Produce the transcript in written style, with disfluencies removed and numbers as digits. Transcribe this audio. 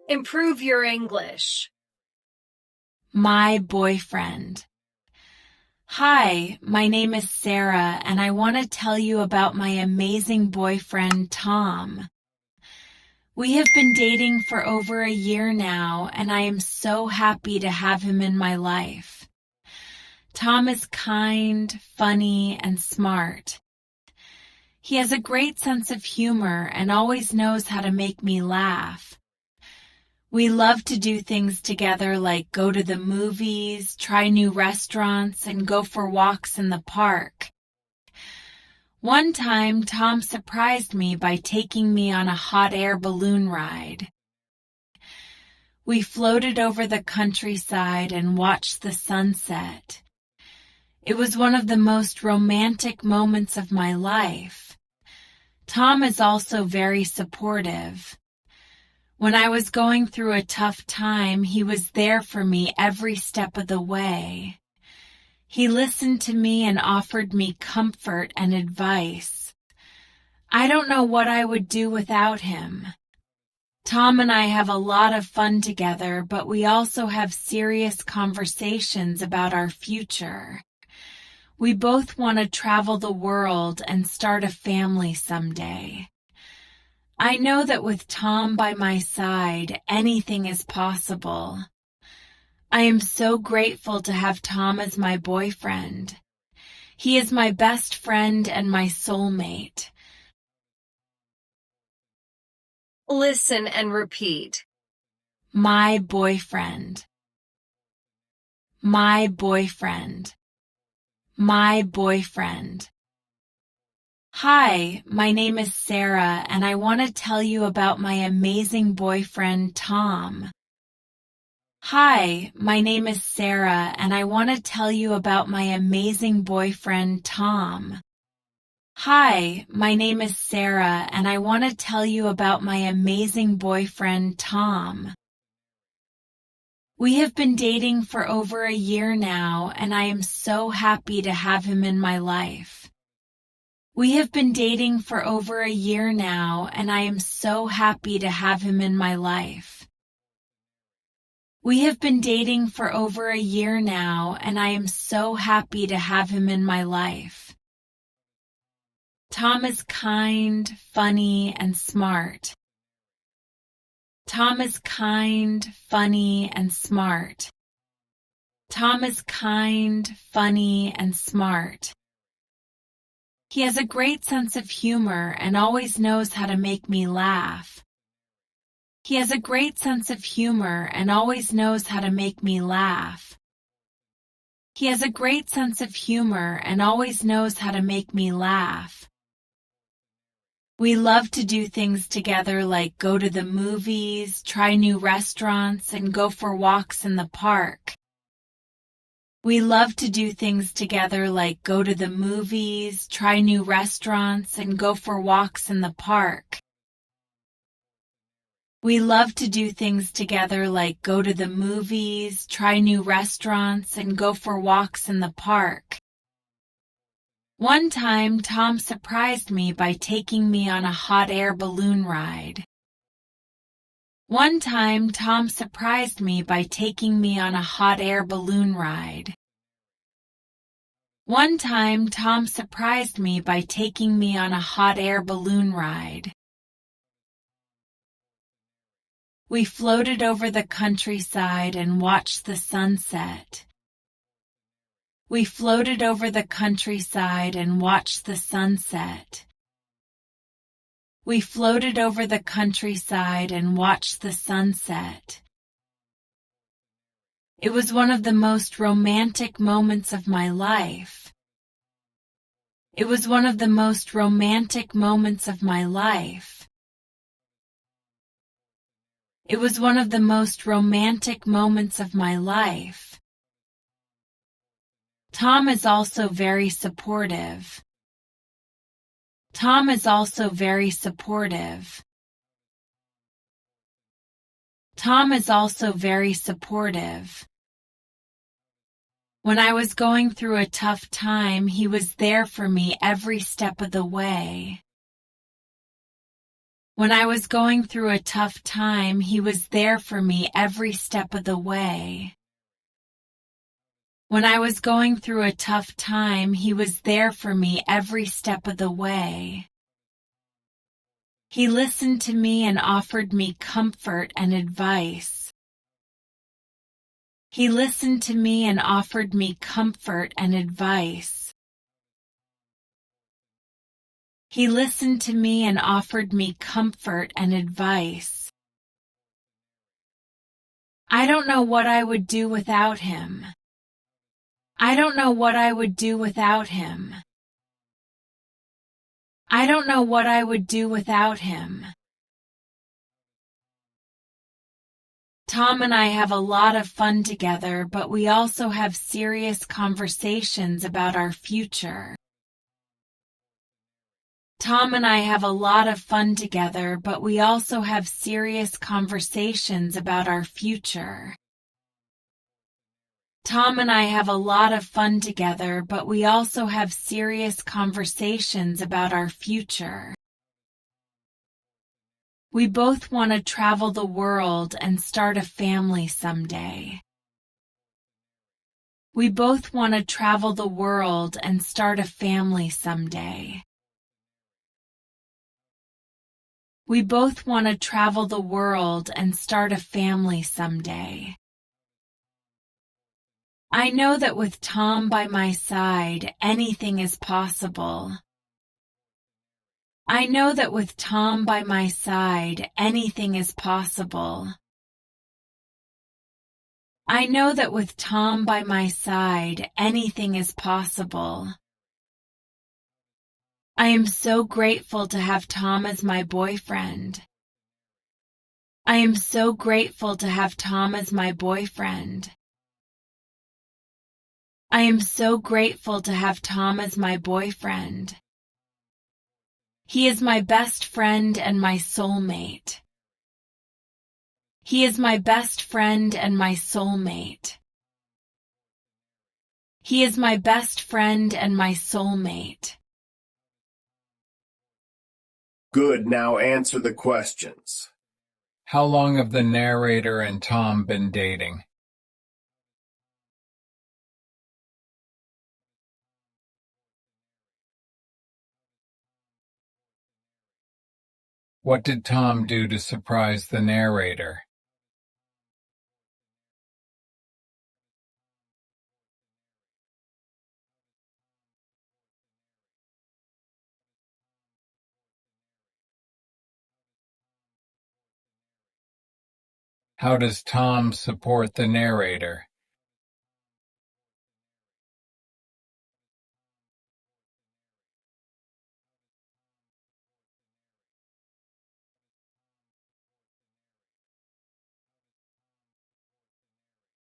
Improve your English. My boyfriend. Hi, my name is Sarah, and I want to tell you about my amazing boyfriend, Tom. We have been dating for over a year now, and I am so happy to have him in my life. Tom is kind, funny, and smart. He has a great sense of humor and always knows how to make me laugh. We love to do things together like go to the movies, try new restaurants, and go for walks in the park. One time, Tom surprised me by taking me on a hot air balloon ride. We floated over the countryside and watched the sunset. It was one of the most romantic moments of my life. Tom is also very supportive. When I was going through a tough time, he was there for me every step of the way. He listened to me and offered me comfort and advice. I don't know what I would do without him. Tom and I have a lot of fun together, but we also have serious conversations about our future. We both want to travel the world and start a family someday. I know that with Tom by my side, anything is possible. I am so grateful to have Tom as my boyfriend. He is my best friend and my soulmate. Listen and repeat. My boyfriend. My boyfriend. My boyfriend. Hi, my name is Sarah, and I want to tell you about my amazing boyfriend, Tom. Hi, my name is Sarah, and I want to tell you about my amazing boyfriend, Tom. Hi, my name is Sarah, and I want to tell you about my amazing boyfriend, Tom. We have been dating for over a year now, and I am so happy to have him in my life. We have been dating for over a year now, and I am so happy to have him in my life. We have been dating for over a year now, and I am so happy to have him in my life. Tom is kind, funny, and smart. Tom is kind, funny, and smart. Tom is kind, funny, and smart. He has a great sense of humor and always knows how to make me laugh. He has a great sense of humor and always knows how to make me laugh. He has a great sense of humor and always knows how to make me laugh. We love to do things together like go to the movies, try new restaurants, and go for walks in the park. We love to do things together like go to the movies, try new restaurants, and go for walks in the park. We love to do things together like go to the movies, try new restaurants, and go for walks in the park. One time, Tom surprised me by taking me on a hot air balloon ride. One time, Tom surprised me by taking me on a hot air balloon ride. One time, Tom surprised me by taking me on a hot air balloon ride. We floated over the countryside and watched the sunset. We floated over the countryside and watched the sunset. We floated over the countryside and watched the sunset. It was one of the most romantic moments of my life. It was one of the most romantic moments of my life. It was one of the most romantic moments of my life. Tom is also very supportive. Tom is also very supportive. Tom is also very supportive. When I was going through a tough time, he was there for me every step of the way. When I was going through a tough time, he was there for me every step of the way. When I was going through a tough time, he was there for me every step of the way. He listened to me and offered me comfort and advice. He listened to me and offered me comfort and advice. He listened to me and offered me comfort and advice. I don't know what I would do without him. I don't know what I would do without him. I don't know what I would do without him. Tom and I have a lot of fun together, but we also have serious conversations about our future. Tom and I have a lot of fun together, but we also have serious conversations about our future. Tom and I have a lot of fun together, but we also have serious conversations about our future. We both want to travel the world and start a family someday. We both want to travel the world and start a family someday. We both want to travel the world and start a family someday. I know that with Tom by my side, anything is possible. I know that with Tom by my side, anything is possible. I know that with Tom by my side, anything is possible. I am so grateful to have Tom as my boyfriend. I am so grateful to have Tom as my boyfriend. I am so grateful to have Tom as my boyfriend. He is my best friend and my soulmate. He is my best friend and my soulmate. He is my best friend and my soulmate. Good, now answer the questions. How long have the narrator and Tom been dating? What did Tom do to surprise the narrator? How does Tom support the narrator?